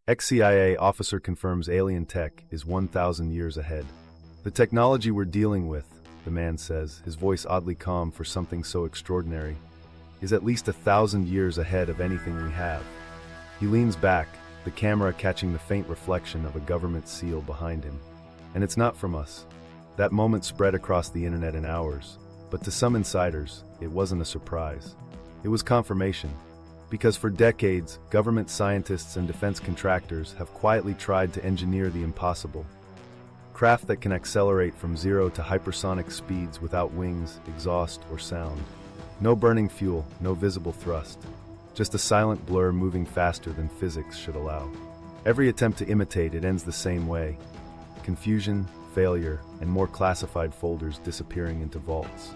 Ex-CIA officer confirms alien tech is 1,000 years ahead. The technology we're dealing with, the man says, his voice oddly calm for something so extraordinary, is at least 1,000 years ahead of anything we have. He leans back, the camera catching the faint reflection of a government seal behind him. And it's not from us. That moment spread across the internet in hours, but to some insiders, it wasn't a surprise. It was confirmation. Because for decades, government scientists and defense contractors have quietly tried to engineer the impossible. Craft that can accelerate from 0 to hypersonic speeds without wings, exhaust, or sound. No burning fuel, no visible thrust. Just a silent blur moving faster than physics should allow. Every attempt to imitate it ends the same way. Confusion, failure, and more classified folders disappearing into vaults.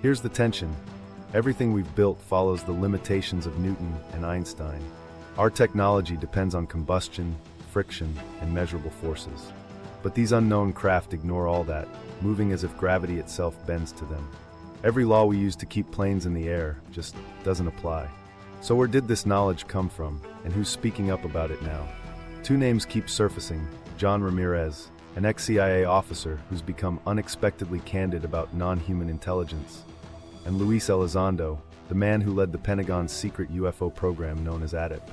Here's the tension. Everything we've built follows the limitations of Newton and Einstein. Our technology depends on combustion, friction, and measurable forces. But these unknown craft ignore all that, moving as if gravity itself bends to them. Every law we use to keep planes in the air just doesn't apply. So where did this knowledge come from, and who's speaking up about it now? Two names keep surfacing: John Ramirez, an ex-CIA officer who's become unexpectedly candid about non-human intelligence, and Luis Elizondo, the man who led the Pentagon's secret UFO program known as AATIP.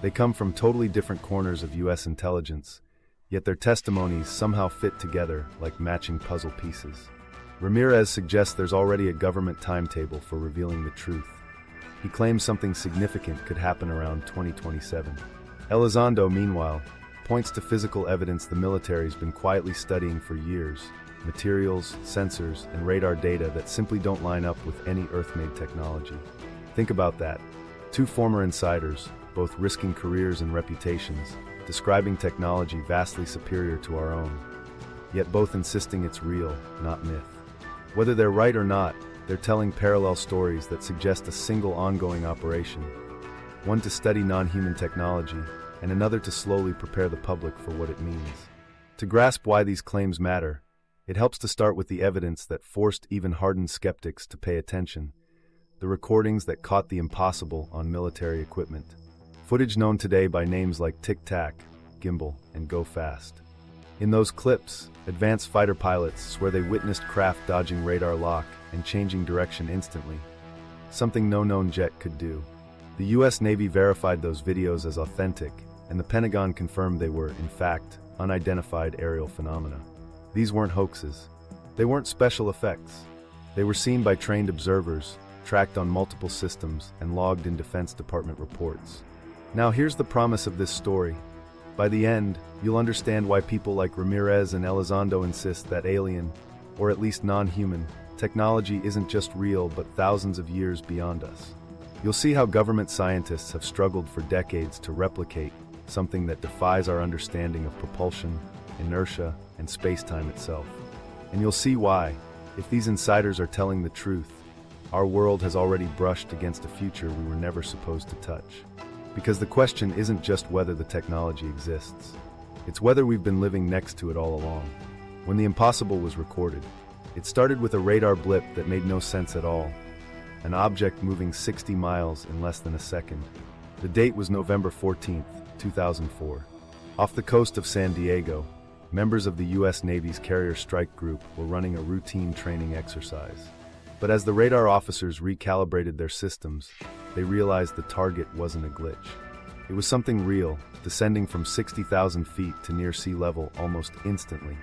They come from totally different corners of US intelligence, yet their testimonies somehow fit together like matching puzzle pieces. Ramirez suggests there's already a government timetable for revealing the truth. He claims something significant could happen around 2027. Elizondo, meanwhile, points to physical evidence the military's been quietly studying for years: materials, sensors, and radar data that simply don't line up with any Earth-made technology. Think about that. Two former insiders, both risking careers and reputations, describing technology vastly superior to our own, yet both insisting it's real, not myth. Whether they're right or not, they're telling parallel stories that suggest a single ongoing operation, one to study non-human technology, and another to slowly prepare the public for what it means. To grasp why these claims matter, it helps to start with the evidence that forced even hardened skeptics to pay attention: the recordings that caught the impossible on military equipment. Footage known today by names like Tic Tac, Gimbal, and Go Fast. In those clips, advanced fighter pilots swear they witnessed craft dodging radar lock and changing direction instantly, something no known jet could do. The US Navy verified those videos as authentic, and the Pentagon confirmed they were, in fact, unidentified aerial phenomena. These weren't hoaxes. They weren't special effects. They were seen by trained observers, tracked on multiple systems, and logged in Defense Department reports. Now here's the promise of this story. By the end, you'll understand why people like Ramirez and Elizondo insist that alien, or at least non-human, technology isn't just real but thousands of years beyond us. You'll see how government scientists have struggled for decades to replicate something that defies our understanding of propulsion, inertia, and space-time itself. And you'll see why, if these insiders are telling the truth, our world has already brushed against a future we were never supposed to touch. Because the question isn't just whether the technology exists, it's whether we've been living next to it all along. When the impossible was recorded, it started with a radar blip that made no sense at all, an object moving 60 miles in less than a second. The date was November 14, 2004. Off the coast of San Diego, members of the US Navy's Carrier Strike Group were running a routine training exercise. But as the radar officers recalibrated their systems, they realized the target wasn't a glitch. It was something real, descending from 60,000 feet to near sea level almost instantly.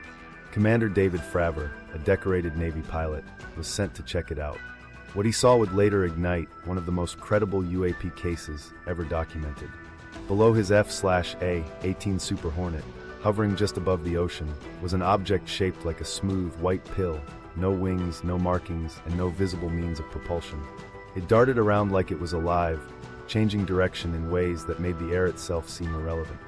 Commander David Fravor, a decorated Navy pilot, was sent to check it out. What he saw would later ignite one of the most credible UAP cases ever documented. Below his F/A-18 Super Hornet, hovering just above the ocean, was an object shaped like a smooth white pill, no wings, no markings, and no visible means of propulsion. It darted around like it was alive, changing direction in ways that made the air itself seem irrelevant.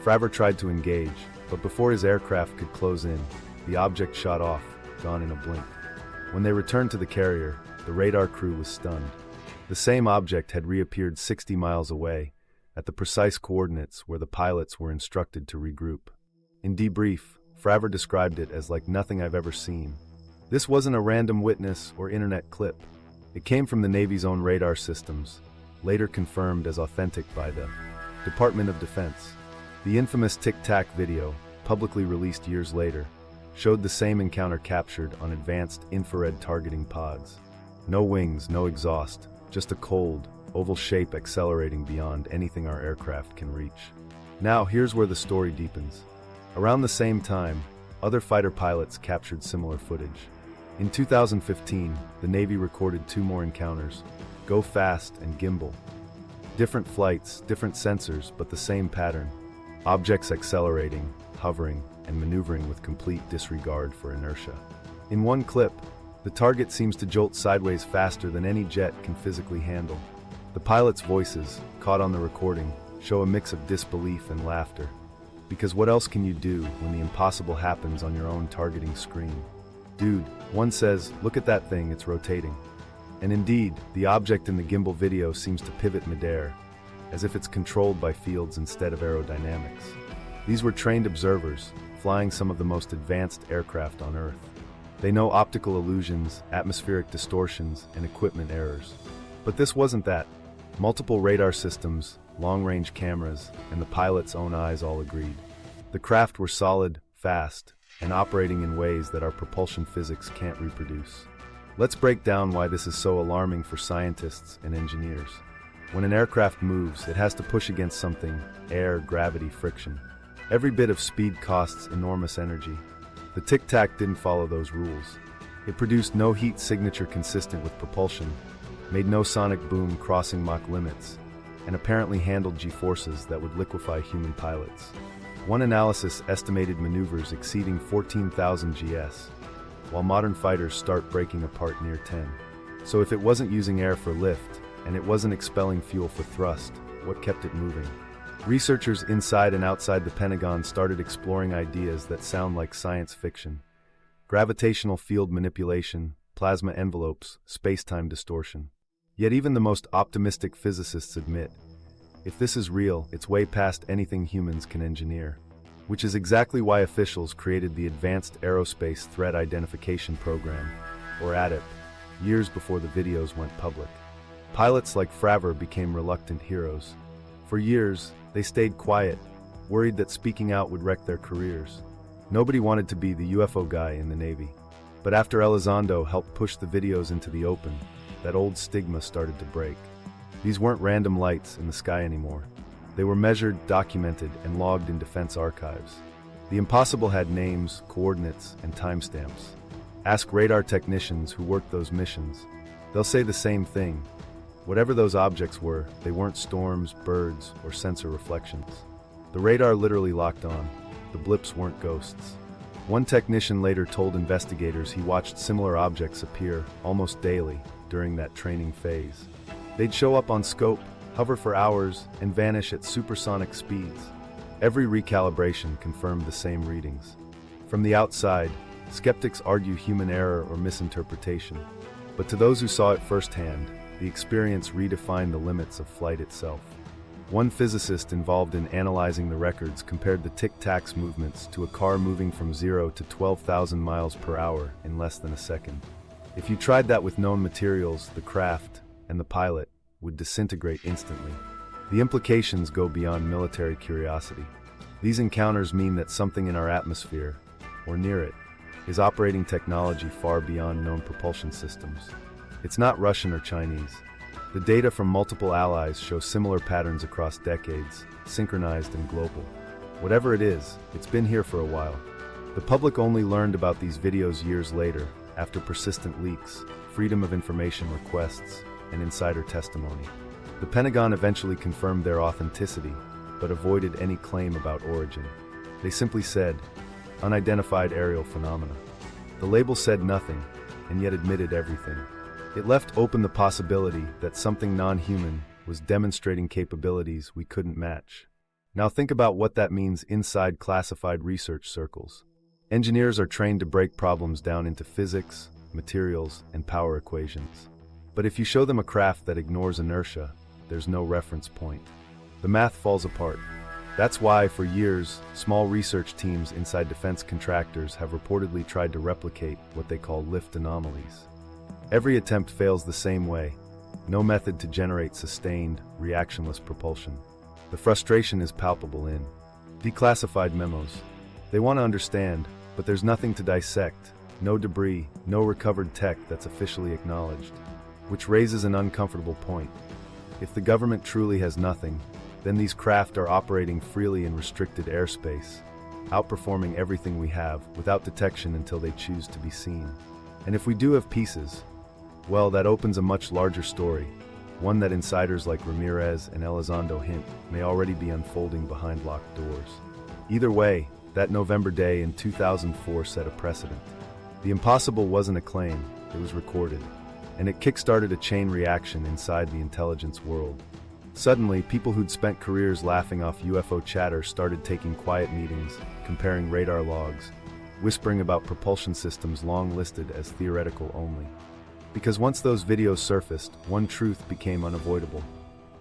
Fravor tried to engage, but before his aircraft could close in, the object shot off, gone in a blink. When they returned to the carrier, the radar crew was stunned. The same object had reappeared 60 miles away, at the precise coordinates where the pilots were instructed to regroup. In debrief, Fravor described it as like nothing I've ever seen. This wasn't a random witness or internet clip. It came from the Navy's own radar systems, later confirmed as authentic by the Department of Defense. The infamous Tic Tac video, publicly released years later, showed the same encounter captured on advanced infrared targeting pods. No wings, no exhaust, just a cold, oval shape accelerating beyond anything our aircraft can reach. Now, here's where the story deepens. Around the same time, other fighter pilots captured similar footage. In 2015, the Navy recorded 2 more encounters, Go Fast and Gimbal. Different flights, different sensors, but the same pattern. Objects accelerating, hovering, and maneuvering with complete disregard for inertia. In one clip, the target seems to jolt sideways faster than any jet can physically handle. The pilots' voices, caught on the recording, show a mix of disbelief and laughter. Because what else can you do when the impossible happens on your own targeting screen? Dude, one says, look at that thing, it's rotating. And indeed, the object in the gimbal video seems to pivot midair, as if it's controlled by fields instead of aerodynamics. These were trained observers, flying some of the most advanced aircraft on Earth. They know optical illusions, atmospheric distortions, and equipment errors. But this wasn't that. Multiple radar systems, long-range cameras, and the pilot's own eyes all agreed. The craft were solid, fast, and operating in ways that our propulsion physics can't reproduce. Let's break down why this is so alarming for scientists and engineers. When an aircraft moves, it has to push against something: air, gravity, friction. Every bit of speed costs enormous energy. The Tic Tac didn't follow those rules. It produced no heat signature consistent with propulsion, made no sonic boom crossing Mach limits, and apparently handled G-forces that would liquefy human pilots. One analysis estimated maneuvers exceeding 14,000 GS, while modern fighters start breaking apart near 10. So if it wasn't using air for lift, and it wasn't expelling fuel for thrust, what kept it moving? Researchers inside and outside the Pentagon started exploring ideas that sound like science fiction. Gravitational field manipulation, plasma envelopes, space-time distortion. Yet even the most optimistic physicists admit, if this is real, it's way past anything humans can engineer. Which is exactly why officials created the Advanced Aerospace Threat Identification Program, or AATIP, years before the videos went public. Pilots like Fravor became reluctant heroes. For years, they stayed quiet, worried that speaking out would wreck their careers. Nobody wanted to be the UFO guy in the Navy. But after Elizondo helped push the videos into the open, that old stigma started to break. These weren't random lights in the sky anymore. They were measured, documented, and logged in defense archives. The impossible had names, coordinates, and timestamps. Ask radar technicians who worked those missions. They'll say the same thing. Whatever those objects were, they weren't storms, birds, or sensor reflections. The radar literally locked on. The blips weren't ghosts. One technician later told investigators he watched similar objects appear almost daily during that training phase. They'd show up on scope, hover for hours, and vanish at supersonic speeds. Every recalibration confirmed the same readings. From the outside, skeptics argue human error or misinterpretation. But to those who saw it firsthand, the experience redefined the limits of flight itself. One physicist involved in analyzing the records compared the Tic Tac's movements to a car moving from 0 to 12,000 miles per hour in less than a second. If you tried that with known materials, the craft, and the pilot, would disintegrate instantly. The implications go beyond military curiosity. These encounters mean that something in our atmosphere, or near it, is operating technology far beyond known propulsion systems. It's not Russian or Chinese. The data from multiple allies show similar patterns across decades, synchronized and global. Whatever it is, it's been here for a while. The public only learned about these videos years later, after persistent leaks, freedom of information requests, and insider testimony. The Pentagon eventually confirmed their authenticity, but avoided any claim about origin. They simply said, unidentified aerial phenomena. The label said nothing, and yet admitted everything. It left open the possibility that something non-human was demonstrating capabilities we couldn't match. Now think about what that means inside classified research circles. Engineers are trained to break problems down into physics, materials, and power equations. But if you show them a craft that ignores inertia, there's no reference point. The math falls apart. That's why, for years, small research teams inside defense contractors have reportedly tried to replicate what they call lift anomalies. Every attempt fails the same way. No method to generate sustained, reactionless propulsion. The frustration is palpable in Declassified memos. They want to understand, but there's nothing to dissect. No debris, no recovered tech that's officially acknowledged. Which raises an uncomfortable point. If the government truly has nothing, then these craft are operating freely in restricted airspace, outperforming everything we have, without detection until they choose to be seen. And if we do have pieces, well, that opens a much larger story, one that insiders like Ramirez and Elizondo hint may already be unfolding behind locked doors. Either way, that November day in 2004 set a precedent. The impossible wasn't a claim, it was recorded, and it kick-started a chain reaction inside the intelligence world. Suddenly, people who'd spent careers laughing off UFO chatter started taking quiet meetings, comparing radar logs, whispering about propulsion systems long listed as theoretical only. Because once those videos surfaced, one truth became unavoidable.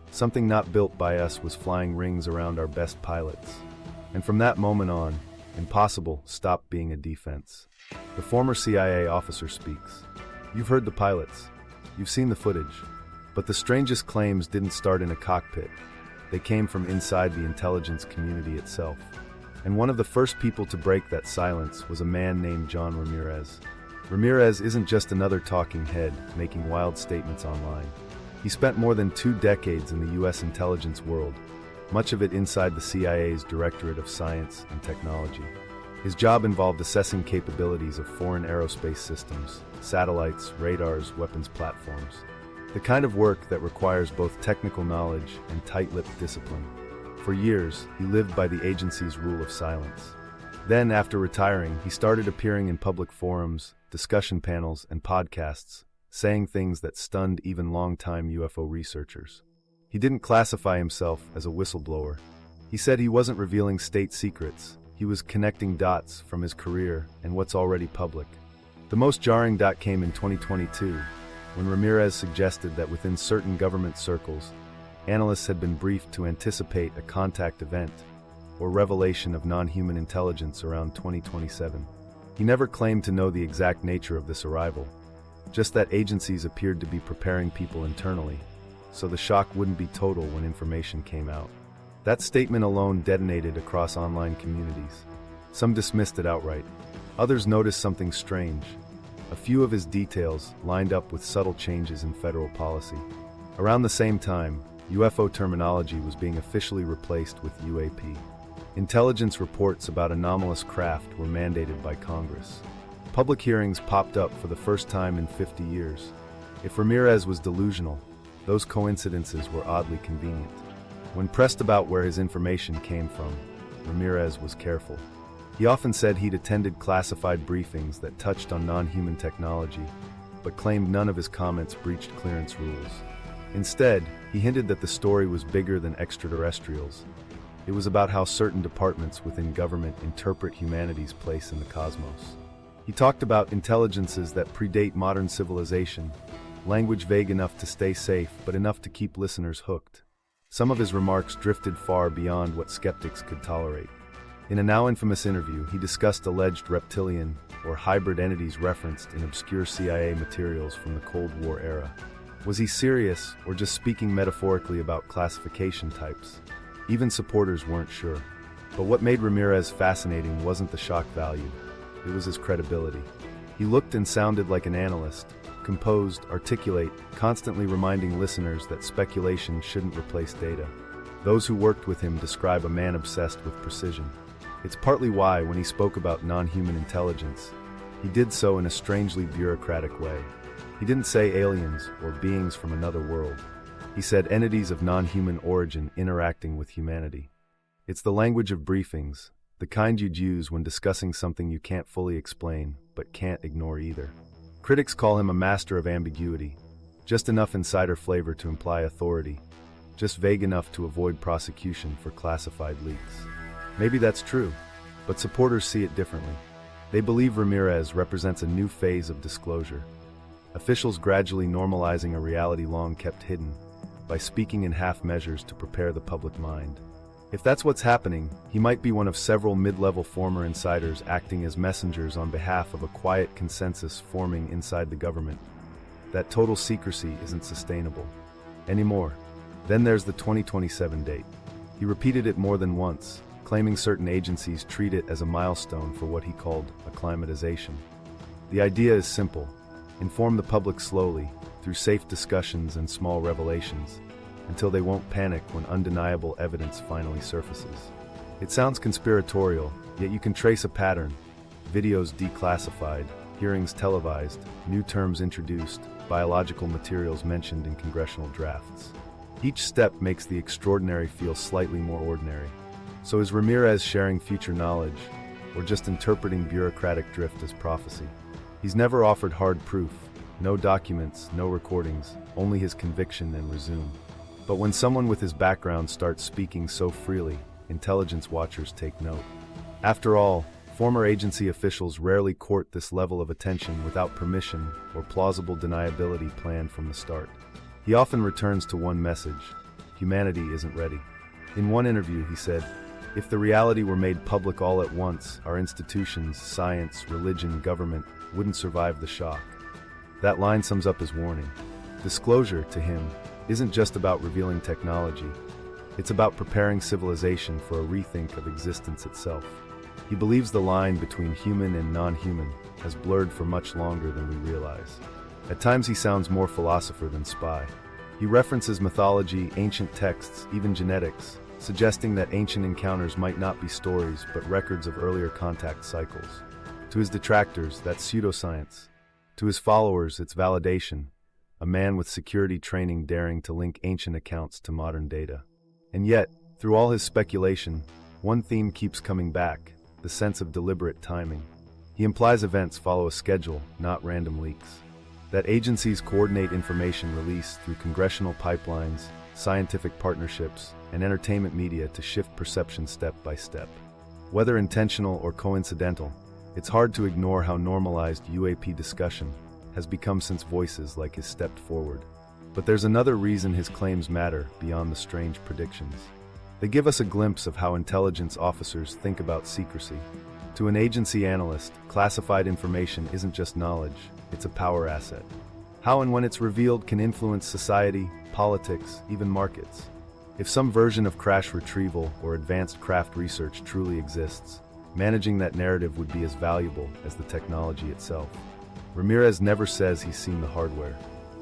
Something not built by us was flying rings around our best pilots. And from that moment on, impossible stopped being a defense. The former CIA officer speaks. You've heard the pilots. You've seen the footage. But the strangest claims didn't start in a cockpit. They came from inside the intelligence community itself. And one of the first people to break that silence was a man named John Ramirez. Ramirez isn't just another talking head making wild statements online. He spent more than 2 decades in the US intelligence world, much of it inside the CIA's Directorate of Science and Technology. His job involved assessing capabilities of foreign aerospace systems, satellites, radars, weapons platforms. The kind of work that requires both technical knowledge and tight-lipped discipline. For years, he lived by the agency's rule of silence. Then, after retiring, he started appearing in public forums, discussion panels, and podcasts, saying things that stunned even long-time UFO researchers. He didn't classify himself as a whistleblower. He said he wasn't revealing state secrets. He was connecting dots from his career and what's already public. The most jarring dot came in 2022, when Ramirez suggested that within certain government circles, analysts had been briefed to anticipate a contact event or revelation of non-human intelligence around 2027. He never claimed to know the exact nature of this arrival, just that agencies appeared to be preparing people internally, so the shock wouldn't be total when information came out. That statement alone detonated across online communities. Some dismissed it outright. Others noticed something strange. A few of his details lined up with subtle changes in federal policy. Around the same time, UFO terminology was being officially replaced with UAP. Intelligence reports about anomalous craft were mandated by Congress. Public hearings popped up for the first time in 50 years. If Ramirez was delusional, those coincidences were oddly convenient. When pressed about where his information came from, Ramirez was careful. He often said he'd attended classified briefings that touched on non-human technology, but claimed none of his comments breached clearance rules. Instead, he hinted that the story was bigger than extraterrestrials. It was about how certain departments within government interpret humanity's place in the cosmos. He talked about intelligences that predate modern civilization, language vague enough to stay safe but enough to keep listeners hooked. Some of his remarks drifted far beyond what skeptics could tolerate. In a now infamous interview, he discussed alleged reptilian or hybrid entities referenced in obscure CIA materials from the Cold War era. Was he serious or just speaking metaphorically about classification types? Even supporters weren't sure. But what made Ramirez fascinating wasn't the shock value, it was his credibility. He looked and sounded like an analyst, composed, articulate, constantly reminding listeners that speculation shouldn't replace data. Those who worked with him describe a man obsessed with precision. It's partly why, when he spoke about non-human intelligence, he did so in a strangely bureaucratic way. He didn't say aliens or beings from another world. He said entities of non-human origin interacting with humanity. It's the language of briefings, the kind you'd use when discussing something you can't fully explain, but can't ignore either. Critics call him a master of ambiguity, just enough insider flavor to imply authority, just vague enough to avoid prosecution for classified leaks. Maybe that's true, but supporters see it differently. They believe Ramirez represents a new phase of disclosure. Officials gradually normalizing a reality long kept hidden, by speaking in half measures to prepare the public mind. If that's what's happening, he might be one of several mid-level former insiders acting as messengers on behalf of a quiet consensus forming inside the government. That total secrecy isn't sustainable anymore. Then there's the 2027 date. He repeated it more than once, claiming certain agencies treat it as a milestone for what he called acclimatization. The idea is simple: inform the public slowly, through safe discussions and small revelations, until they won't panic when undeniable evidence finally surfaces. It sounds conspiratorial, yet you can trace a pattern: videos declassified, hearings televised, new terms introduced, biological materials mentioned in congressional drafts. Each step makes the extraordinary feel slightly more ordinary. So is Ramirez sharing future knowledge, or just interpreting bureaucratic drift as prophecy? He's never offered hard proof: no documents, no recordings, only his conviction and resume. But when someone with his background starts speaking so freely, intelligence watchers take note. After all, former agency officials rarely court this level of attention without permission or plausible deniability planned from the start. He often returns to one message: humanity isn't ready. In one interview, he said, "If the reality were made public all at once, our institutions, science, religion, government wouldn't survive the shock." That line sums up his warning. Disclosure, to him, isn't just about revealing technology. It's about preparing civilization for a rethink of existence itself. He believes the line between human and non-human has blurred for much longer than we realize. At times he sounds more philosopher than spy. He references mythology, ancient texts, even genetics, suggesting that ancient encounters might not be stories but records of earlier contact cycles. To his detractors, that's pseudoscience. To his followers, it's validation: a man with security training daring to link ancient accounts to modern data. And yet, through all his speculation, one theme keeps coming back: the sense of deliberate timing. He implies events follow a schedule, not random leaks. That agencies coordinate information release through congressional pipelines, scientific partnerships, and entertainment media to shift perception step by step. Whether intentional or coincidental, it's hard to ignore how normalized UAP discussion has become since voices like his stepped forward. But there's another reason his claims matter beyond the strange predictions. They give us a glimpse of how intelligence officers think about secrecy. To an agency analyst, classified information isn't just knowledge, it's a power asset. How and when it's revealed can influence society, politics, even markets. If some version of crash retrieval or advanced craft research truly exists, managing that narrative would be as valuable as the technology itself. Ramirez never says he's seen the hardware.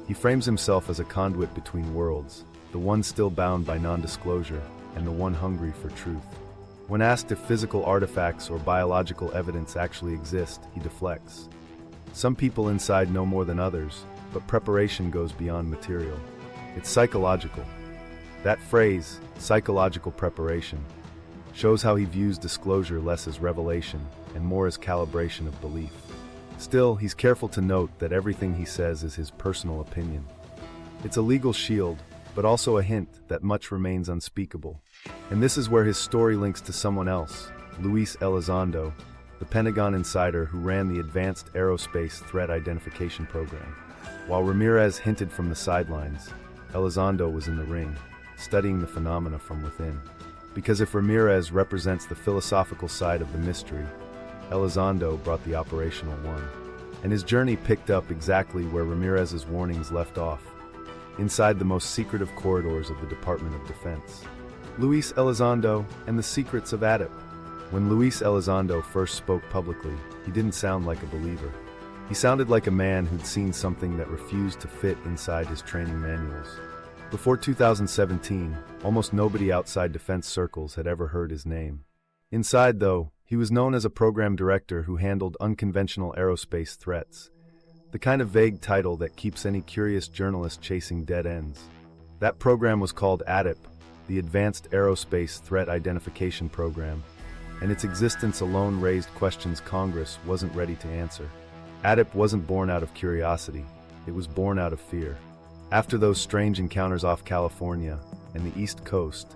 He frames himself as a conduit between worlds, the one still bound by non-disclosure, and the one hungry for truth. When asked if physical artifacts or biological evidence actually exist, he deflects. Some people inside know more than others, but preparation goes beyond material. It's psychological. That phrase, psychological preparation, shows how he views disclosure less as revelation and more as calibration of belief. Still, he's careful to note that everything he says is his personal opinion. It's a legal shield, but also a hint that much remains unspeakable. And this is where his story links to someone else, Luis Elizondo, the Pentagon insider who ran the Advanced Aerospace Threat Identification Program. While Ramirez hinted from the sidelines, Elizondo was in the ring, studying the phenomena from within. Because if Ramirez represents the philosophical side of the mystery, Elizondo brought the operational one. And his journey picked up exactly where Ramirez's warnings left off, inside the most secretive corridors of the Department of Defense. Luis Elizondo and the secrets of AATIP. When Luis Elizondo first spoke publicly, he didn't sound like a believer. He sounded like a man who'd seen something that refused to fit inside his training manuals. Before 2017, almost nobody outside defense circles had ever heard his name. Inside, though, he was known as a program director who handled unconventional aerospace threats, the kind of vague title that keeps any curious journalist chasing dead ends. That program was called AATIP, the Advanced Aerospace Threat Identification Program, and its existence alone raised questions Congress wasn't ready to answer. AATIP wasn't born out of curiosity, it was born out of fear. After those strange encounters off California and the East Coast,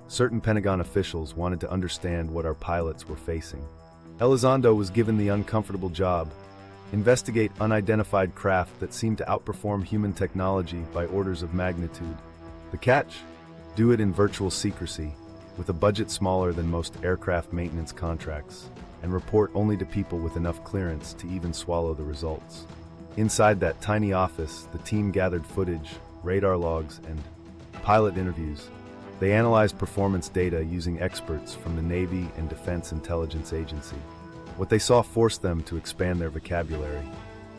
certain Pentagon officials wanted to understand what our pilots were facing. Elizondo was given the uncomfortable job: investigate unidentified craft that seemed to outperform human technology by orders of magnitude. The catch? Do it in virtual secrecy, with a budget smaller than most aircraft maintenance contracts, and report only to people with enough clearance to even swallow the results. Inside that tiny office, the team gathered footage, radar logs, and pilot interviews. They analyzed performance data using experts from the Navy and Defense Intelligence Agency. What they saw forced them to expand their vocabulary.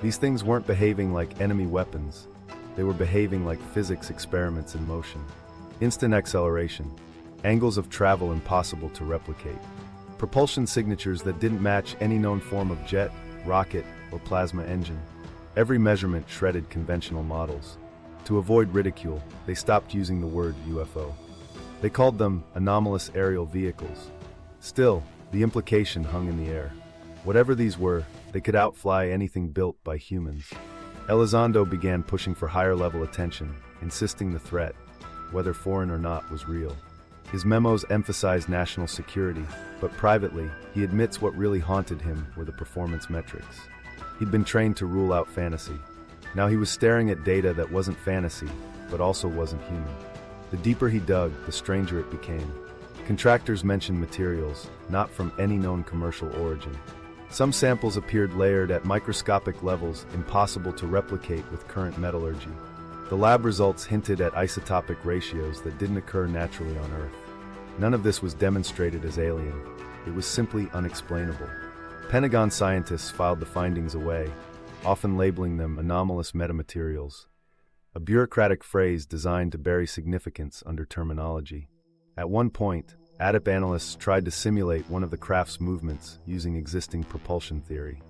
These things weren't behaving like enemy weapons. They were behaving like physics experiments in motion. Instant acceleration, angles of travel impossible to replicate, propulsion signatures that didn't match any known form of jet, rocket, or plasma engine. Every measurement shredded conventional models. To avoid ridicule, they stopped using the word UFO. They called them anomalous aerial vehicles. Still, the implication hung in the air. Whatever these were, they could outfly anything built by humans. Elizondo began pushing for higher-level attention, insisting the threat, whether foreign or not, was real. His memos emphasized national security, but privately, he admits what really haunted him were the performance metrics. He'd been trained to rule out fantasy. Now he was staring at data that wasn't fantasy, but also wasn't human. The deeper he dug, the stranger it became. Contractors mentioned materials, not from any known commercial origin. Some samples appeared layered at microscopic levels, impossible to replicate with current metallurgy. The lab results hinted at isotopic ratios that didn't occur naturally on Earth. None of this was demonstrated as alien. It was simply unexplainable. Pentagon scientists filed the findings away, often labeling them anomalous metamaterials, a bureaucratic phrase designed to bury significance under terminology. At one point, AATIP analysts tried to simulate one of the craft's movements using existing propulsion theory.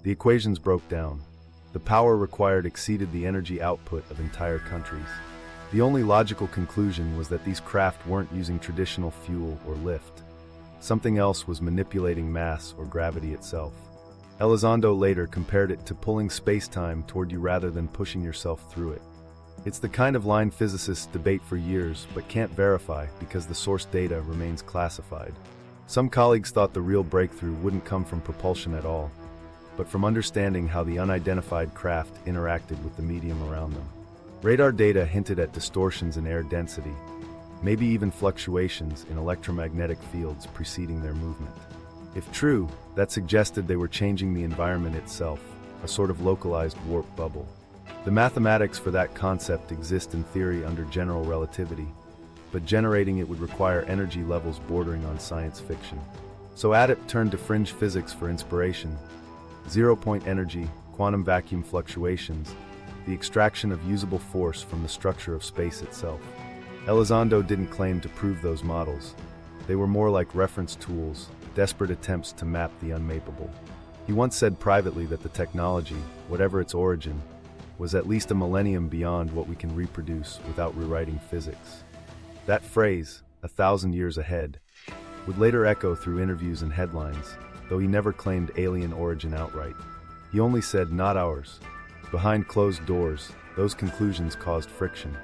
The equations broke down. The power required exceeded the energy output of entire countries. The only logical conclusion was that these craft weren't using traditional fuel or lift. Something else was manipulating mass or gravity itself. Elizondo later compared it to pulling space-time toward you rather than pushing yourself through it. It's the kind of line physicists debate for years but can't verify because the source data remains classified. Some colleagues thought the real breakthrough wouldn't come from propulsion at all, but from understanding how the unidentified craft interacted with the medium around them. Radar data hinted at distortions in air density, maybe even fluctuations in electromagnetic fields preceding their movement. If true, that suggested they were changing the environment itself, a sort of localized warp bubble. The mathematics for that concept exist in theory under general relativity, but generating it would require energy levels bordering on science fiction. So AATIP turned to fringe physics for inspiration. Zero-point energy, quantum vacuum fluctuations, the extraction of usable force from the structure of space itself. Elizondo didn't claim to prove those models. They were more like reference tools, desperate attempts to map the unmappable. He once said privately that the technology, whatever its origin, was at least a millennium beyond what we can reproduce without rewriting physics. That phrase, 1,000 years ahead, would later echo through interviews and headlines, though he never claimed alien origin outright. He only said, "Not ours." Behind closed doors, those conclusions caused friction.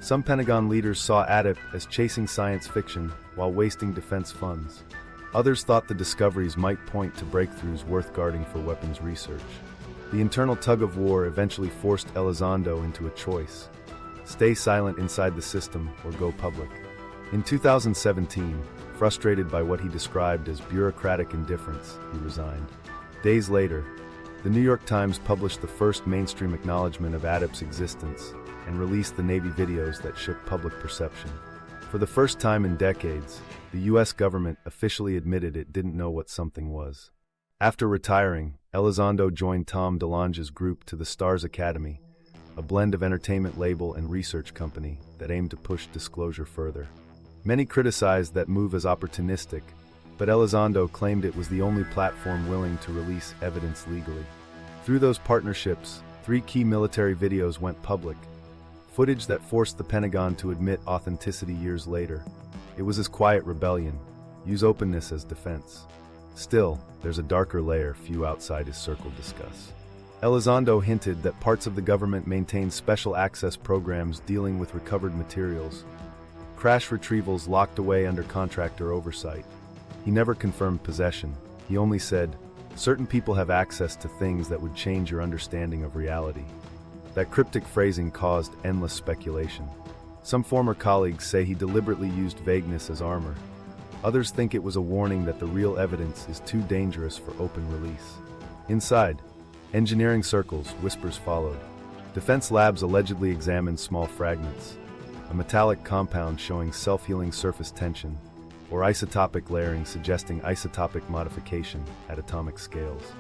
Some Pentagon leaders saw AATIP as chasing science fiction while wasting defense funds. Others thought the discoveries might point to breakthroughs worth guarding for weapons research. The internal tug-of-war eventually forced Elizondo into a choice: stay silent inside the system or go public. In 2017, frustrated by what he described as bureaucratic indifference, he resigned. Days later, the New York Times published the first mainstream acknowledgement of AATIP's existence and released the Navy videos that shook public perception. For the first time in decades, the US government officially admitted it didn't know what something was. After retiring, Elizondo joined Tom DeLonge's group to the Stars Academy, a blend of entertainment label and research company that aimed to push disclosure further. Many criticized that move as opportunistic, but Elizondo claimed it was the only platform willing to release evidence legally. Through those partnerships, 3 key military videos went public, footage that forced the Pentagon to admit authenticity years later. It was his quiet rebellion, use openness as defense. Still, there's a darker layer few outside his circle discuss. Elizondo hinted that parts of the government maintain special access programs dealing with recovered materials, crash retrievals locked away under contractor oversight. He never confirmed possession. He only said, certain people have access to things that would change your understanding of reality. That cryptic phrasing caused endless speculation. Some former colleagues say he deliberately used vagueness as armor. Others think it was a warning that the real evidence is too dangerous for open release. Inside engineering circles, whispers followed. Defense labs allegedly examined small fragments. a metallic compound showing self-healing surface tension, or isotopic layering suggesting isotopic modification at atomic scales.